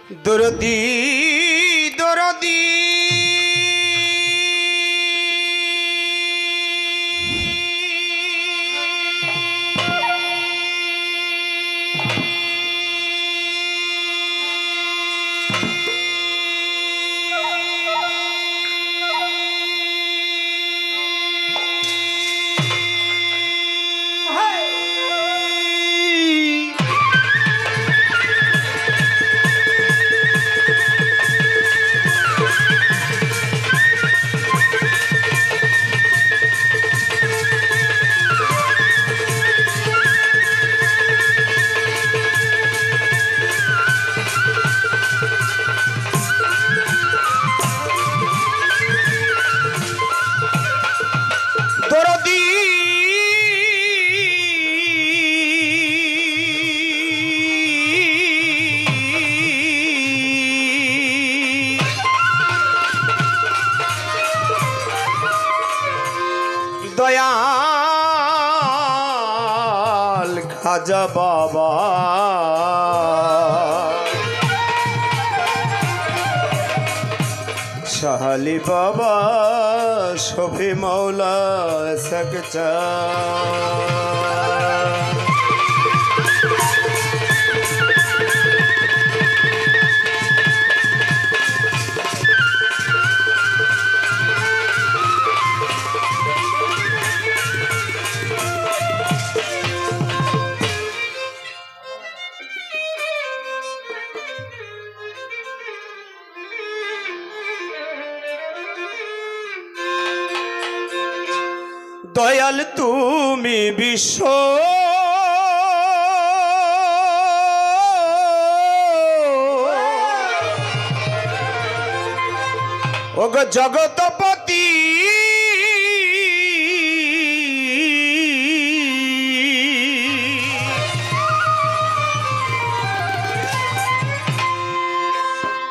দরদি দরদি দয়াল খাজা বাবা শাহালি বাবা শফি মৌলা সকচা দয়াল তুমি বিশ্ব ওগ জগতপতি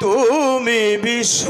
তুমি বিশ্ব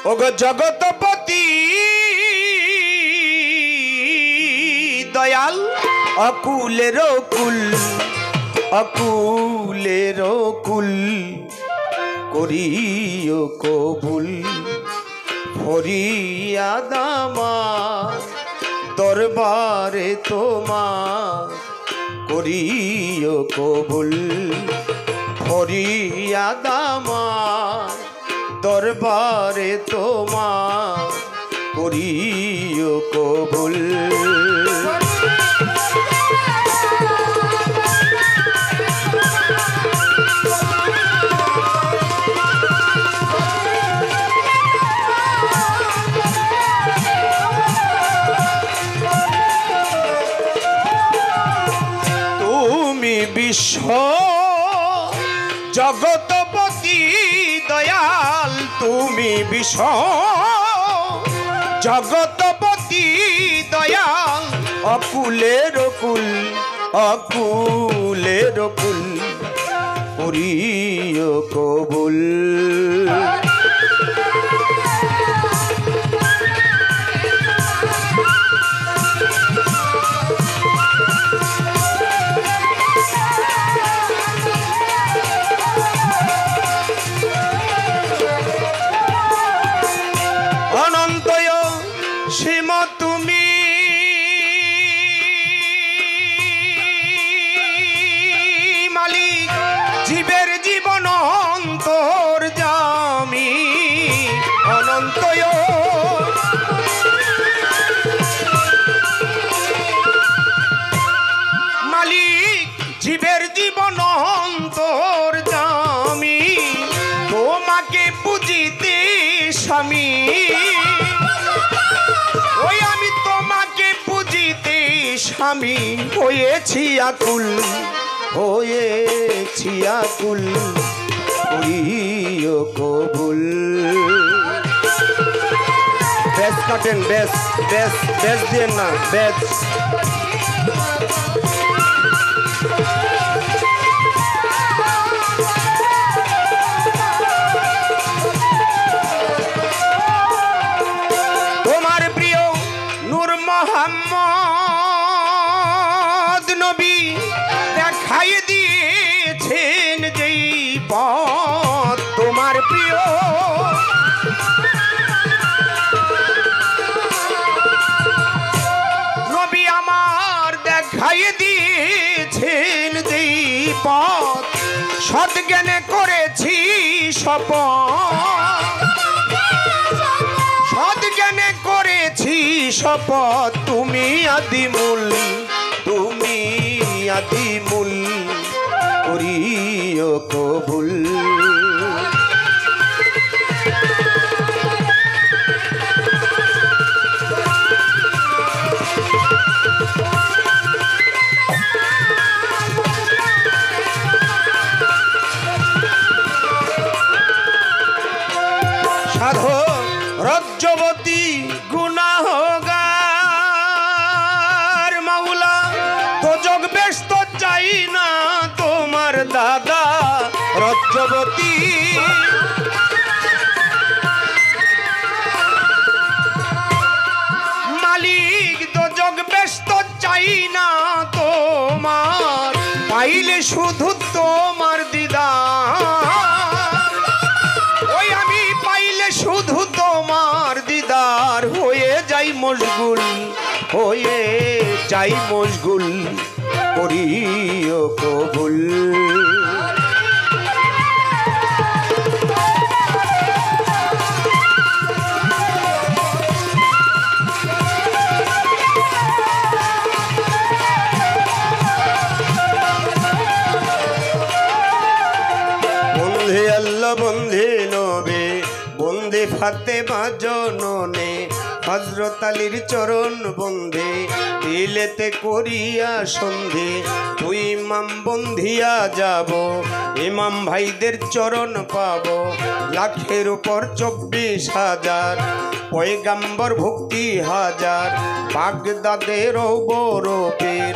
ওগো জগতপতি দয়াল অকুলের কুল অকুলের কুল করিও কবুল ফরিয়াদ আমার দরবারে তোমার করিও কবুল ফরিয়াদ আমার দরবারে তোমার করিও কবুল তুমি বিশ্ব জগতপতি দয়াল তুমি বিশ্ব জগতপতি দয়াল অকুলের কুল অকুলের কুল করিও কবুল তুমি মালিক জীবের জীবন অন্তর জামি অনন্তয় মালিক জীবের জীবন অন্তর জামি তোমাকে বুঝিতে স্বামী ওই আমি তোমাকে বুঝিতে স্বামী হয়েছি আকুল করিও কবুল বেশ কাটেন বেশ বেশ বেশ দিয়ে না বেশ মোহাম্মদ নবী দেখাই দিয়েছেন যেই পথ তোমার প্রিয় নবী আমার দেখাই দিয়েছেন যেই পথ সৎ জ্ঞানে করেছি শপথ সৎ জ্ঞানে করেছি শপথ তুমি আদিমূল করিও কবুল সাধো রজ্জবতী গুনাহগার মাওলা তোজক ব্যস্ত চাই না তোমার দাদা রজ্জবতী মালিক তোজক ব্যস্ত চাই না তোমার পাইলে শুধু তোমার দিদার ওই আমি পাইলে শুধু তোমার দিদার হয়ে যাই মশগুল করিও কবুল বন্ধে আল্লাহ বন্ধে নবে বন্দে ফাতেমা জননে হযরত আলীর চরণ বন্ধে দিলেতে করিয়া সন্ধে তুই ইমাম বন্ধিয়া যাব ইমাম ভাইদের চরণ পাব লাখের উপর 24,000 পয়গাম্বর ভক্তি হাজার বাগদাদের বরফের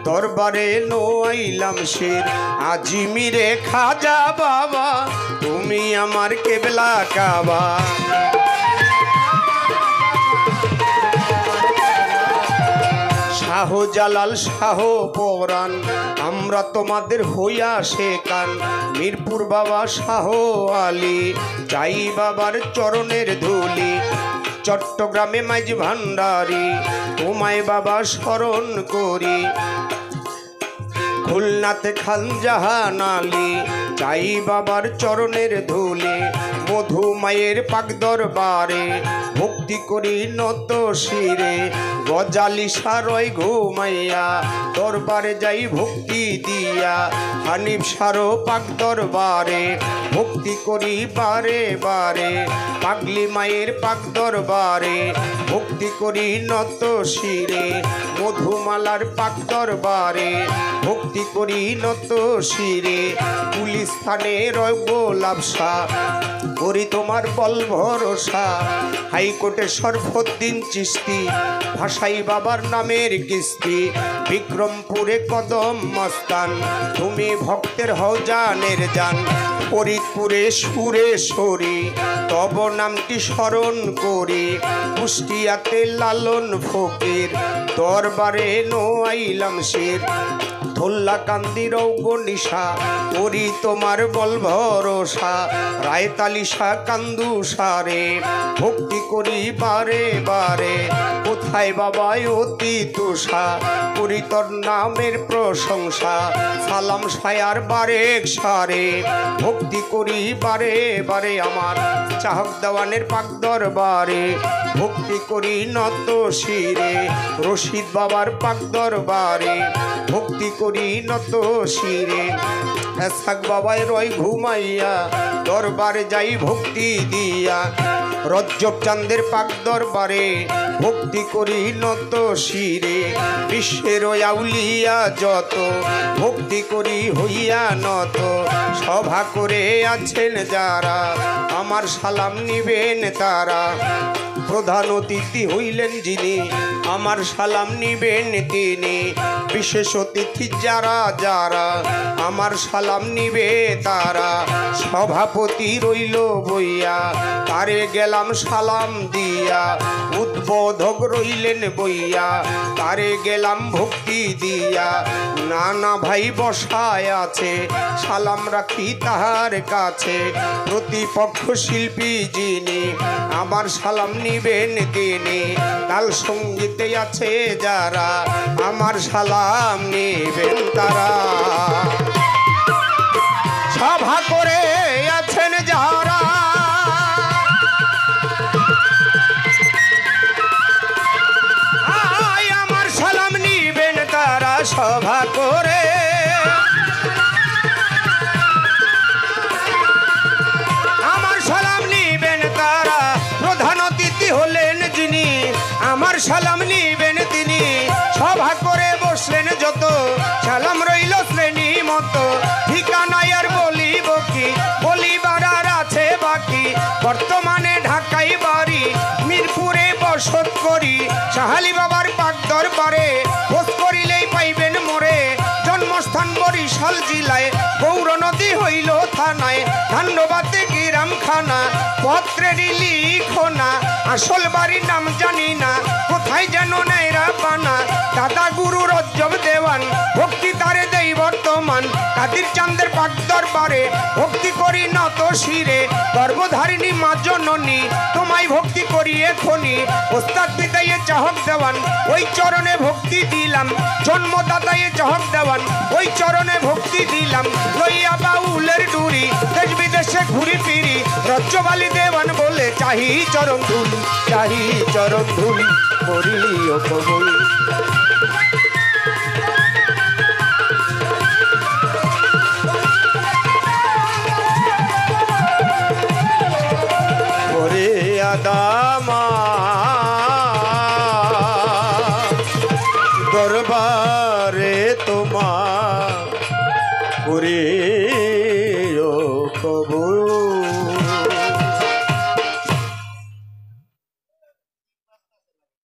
দরবারে নোয়াইলাম শের আজিমিরে খাজা বাবা তুমি আমার কেবলা কাবা শাহ জালাল শাহ পরাণ আমরা তোমাদের হইয়া শেখান মিরপুর বাবা শাহ আলী চাই বাবার চরণের ধুলি চট্টগ্রামে মাইজ ভান্ডারী তোমায় বাবা স্মরণ করি খুলনাতে খান জাহান আলী চাই বাবার চরণের ধুলি মধু মায়ের পাক দরবারে ভক্তি করি নত শিরে গজালি সারয় ঘুমাইয়া দরবারে যাই ভক্তি দিয়া হানিফ সারো পাক দরবারে ভক্তি করি বারে বারে পাগলি মায়ের পাক দরবারে ভক্তি করি নত শিরে মধুমালার পাক দরবারে ভক্তি করি নত শিরে পুলিশ স্থানে রয় গোলাপসা করি তোমার বল ভরসা হাইকোর্টে সরফুদ্দিন চিশতি ভাষাই বাবার নামের কিস্তি বিক্রমপুরে কদম মস্তান তুমি ভক্তের হও জানের জান ফরিদপুরে সুরেশ্বরী তব নামটি স্মরণ করি কুষ্টিয়াতে লালন ফকির দরবারে নোয়াইলাম শের ধোল্লা কান্দির গনিশা করি তোমার বল ভরসা রায়তালিশা কান্দু সারে ভক্তি করি বারে বারে কোথায় বাবাই অতি তুষা করি তোর নামের প্রশংসা সালাম সায়ার বারেক সারে ভক্তি করি বারে বারে আমার চাহক দেওয়ানের পাক দরবারে ভক্তি করি নত শিরে রশিদ বাবার পাক দরবারে ভক্তি করি নত শিরে এসাক বাবাই রয় ঘুমাইয়া দরবারে যাই ভক্তি দিয়া রজ্জব চাঁদের পাক দরবারে ভক্তি করি নত শিরে বিশ্বের আউলিয়া যত ভক্তি করি হইয়া নত সভা করে আছেন যারা আমার সালাম নিবেন তারা প্রধান অতিথি হইলেন যিনি আমার সালাম নিবেন তিনি। বিশেষ অতিথি যারা যারা আমার সালাম নিবে তারা। সভাপতি রইল বইয়া তারে গেলাম সালাম দিয়া। উদ্বোধক রইলেন বইয়া তারে গেলাম ভক্তি দিয়া। নানা ভাই বসায় আছে সালাম রাখি তাহার কাছে। প্রতিপক্ষ শিল্পী যিনি আমার সালাম নিবেন তিনি। তাল সঙ্গীতে আছে যারা আমার সালাম নিবেন তারা। সভা করে আছেন যারা আমার সালাম নিবেন তারা। সভা করে আমার সালাম নিবেন তারা। প্রধান অতিথি হলেন যিনি আমার সালাম নিবেন তিনি। সভা করে বসলেন যত সালাম রইল শ্রেণী মতো। ঠিকানায় আর বলিব কি বলিবার আর আছে বাকি। বর্তমানে ঢাকায় বাড়ি মিরপুরে বসত করি। সাহালি বাবার পাক দরবারে খোঁজ করিলেই পাইবেন মোরে। জন্মস্থান বরিশাল জেলায় গৌর নদী হইল থানায়। ধান্যবাদে গ্রামখানা পত্রের লিখো না। আসল বাড়ির নাম জানি না কোথায় যেন নেয়রা বানা। দাদা গুরু রজ্জব দেওয়ান ভক্তি তারে দেই বর্তমান। কাদির চাঁদের পাক দরবারে ভক্তি করি নত শিরে। গর্ভধারিণী মা জননী তোমায় ভক্তি করি এখনি। ওস্তাদ পিতায়ে চাহক দেওয়ান ওই চরণে ভক্তি দিলাম। জন্মদাতায়ে চাহক দেওয়ান ওই চরণে ভক্তি দিলাম। লইয়া বাউলের ডুরি দেশ বিদেশে ঘুরি ফিরি। রজ্জবালি দেওয়ান বলে চাহি চরণ ধুলি চাহি চরণ ধুলি করিও কবুল। ওরে আদামা দরবারে তোমার করিও কবুল।